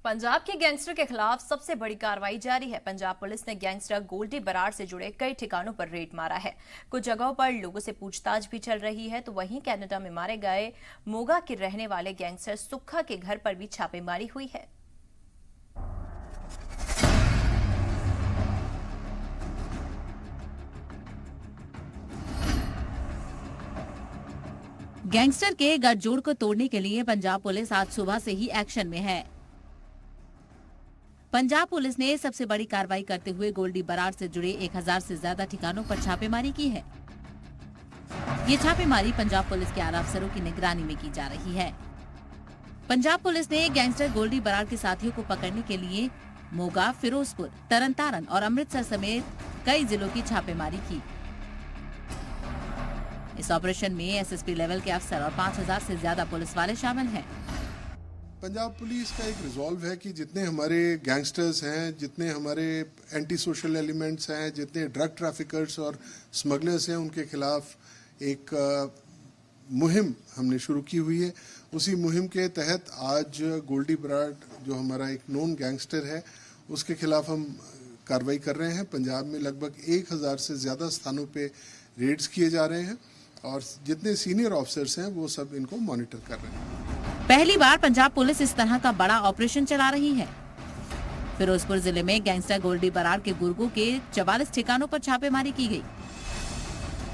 पंजाब के गैंगस्टर के खिलाफ सबसे बड़ी कार्रवाई जारी है। पंजाब पुलिस ने गैंगस्टर गोल्डी बराड़ से जुड़े कई ठिकानों पर रेड मारा है। कुछ जगहों पर लोगों से पूछताछ भी चल रही है, तो वहीं कनाडा में मारे गए मोगा के रहने वाले गैंगस्टर सुक्खा के घर पर भी छापेमारी हुई है। गैंगस्टर के गठजोड़ को तोड़ने के लिए पंजाब पुलिस आज सुबह से ही एक्शन में है। पंजाब पुलिस ने सबसे बड़ी कार्रवाई करते हुए गोल्डी बराड़ से जुड़े 1000 से ज्यादा ठिकानों पर छापेमारी की है। ये छापेमारी पंजाब पुलिस के आला अफसरों की निगरानी में की जा रही है। पंजाब पुलिस ने गैंगस्टर गोल्डी बराड़ के साथियों को पकड़ने के लिए मोगा, फिरोजपुर, तरनतारन और अमृतसर समेत कई जिलों की छापेमारी की। इस ऑपरेशन में एसएसपी लेवल के अफसर और 5000 से ज्यादा पुलिस वाले शामिल हैं। पंजाब पुलिस का एक रिजॉल्व है कि जितने हमारे गैंगस्टर्स हैं, जितने हमारे एंटी सोशल एलिमेंट्स हैं, जितने ड्रग ट्रैफिकर्स और स्मगलर्स हैं, उनके खिलाफ एक मुहिम हमने शुरू की हुई है। उसी मुहिम के तहत आज गोल्डी बराड़ जो हमारा एक नोन गैंगस्टर है, उसके खिलाफ हम कार्रवाई कर रहे हैं। पंजाब में लगभग 1000 से ज़्यादा स्थानों पे रेड्स किए जा रहे हैं और जितने सीनियर ऑफिसर्स हैं वो सब इनको मॉनिटर कर रहे हैं। पहली बार पंजाब पुलिस इस तरह का बड़ा ऑपरेशन चला रही है। फिरोजपुर जिले में गैंगस्टर गोल्डी बराड़ के गुर्गों के 44 ठिकानों पर छापेमारी की गई।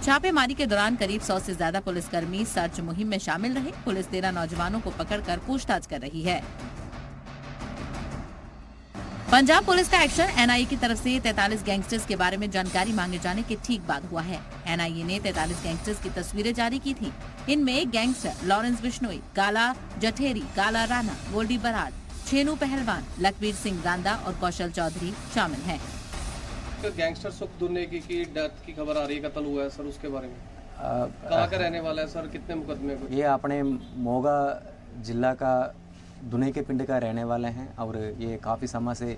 छापेमारी के दौरान करीब 100 से ज्यादा पुलिसकर्मी सर्च मुहिम में शामिल रहे। पुलिस 13 नौजवानों को पकड़कर पूछताछ कर रही है। पंजाब पुलिस का एक्शन एनआईए की तरफ से 43 गैंगस्टर्स के बारे में जानकारी मांगे जाने के ठीक बाद हुआ है। एनआईए ने 43 गैंगस्टर्स की तस्वीरें जारी की थी। इनमें गैंगस्टर लॉरेंस बिश्नोई, गाला जठेरी, गाला राणा, गोल्डी बराड़, छेनू पहलवान, लखबीर सिंह रांदा और कौशल चौधरी शामिल हैं। गैंगस्टर सुख दुन्ने की डेथ की खबर आ रही है, कत्ल हुआ है सर, उसके बारे में कहाँ का रहने वाला है सर, कितने मुकदमे? ये अपने मोगा जिला का दुने के पिंड का रहने वाले हैं और ये काफ़ी समय से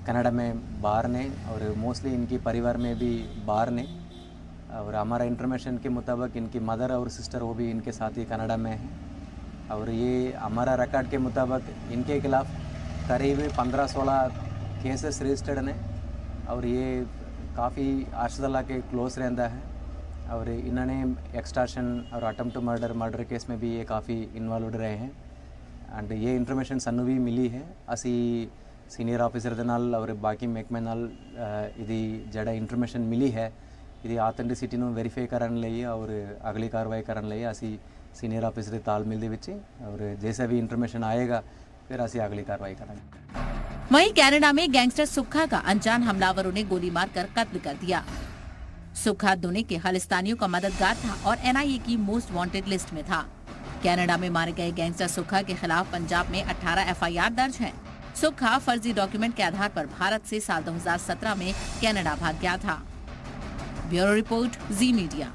कनाडा में बाहर ने और मोस्टली इनकी परिवार में भी बाहर ने। और हमारा इंफॉर्मेशन के मुताबिक इनकी मदर और सिस्टर वो भी इनके साथ ही कनाडा में है। और ये हमारा रिकॉर्ड के मुताबिक इनके खिलाफ करीब 15-16 केसेस रजिस्टर्ड ने और ये काफ़ी आशदला के क्लोज रहता है। और इन्होंने एक्सटॉर्शन और अटेम्प्ट टू मर्डर केस में भी ये काफ़ी इन्वॉल्व रहे हैं। एंड ये इन्फॉर्मेशन सानू भी मिली है। असी सीनियर ऑफिसर दे नाल और बाकी महकमे नाल इदी जड़ा इन्फॉर्मेशन मिली है, इदी ऑथेंटिसिटी नूं वेरीफाई करन लई और अगली कार्रवाई करन लई असी सीनियर ऑफिसर दे तालमेल दे विच और जैसा भी इन्फॉर्मेशन आएगा फिर असी अगली कार्रवाई करेंगे। वहीं कनाडा में गैंगस्टर सुक्खा का अनजान हमलावरों ने गोली मारकर कत्ल कर दिया। सुक्खा दुने के खालिस्तानियों का मददगार था और एनआईए की मोस्ट वांटेड लिस्ट में था। कनाडा में मारे गए गैंगस्टर सुक्खा के खिलाफ पंजाब में 18 एफआईआर दर्ज हैं। सुक्खा फर्जी डॉक्यूमेंट के आधार पर भारत से साल 2017 में कनाडा भाग गया था। ब्यूरो रिपोर्ट, जी मीडिया।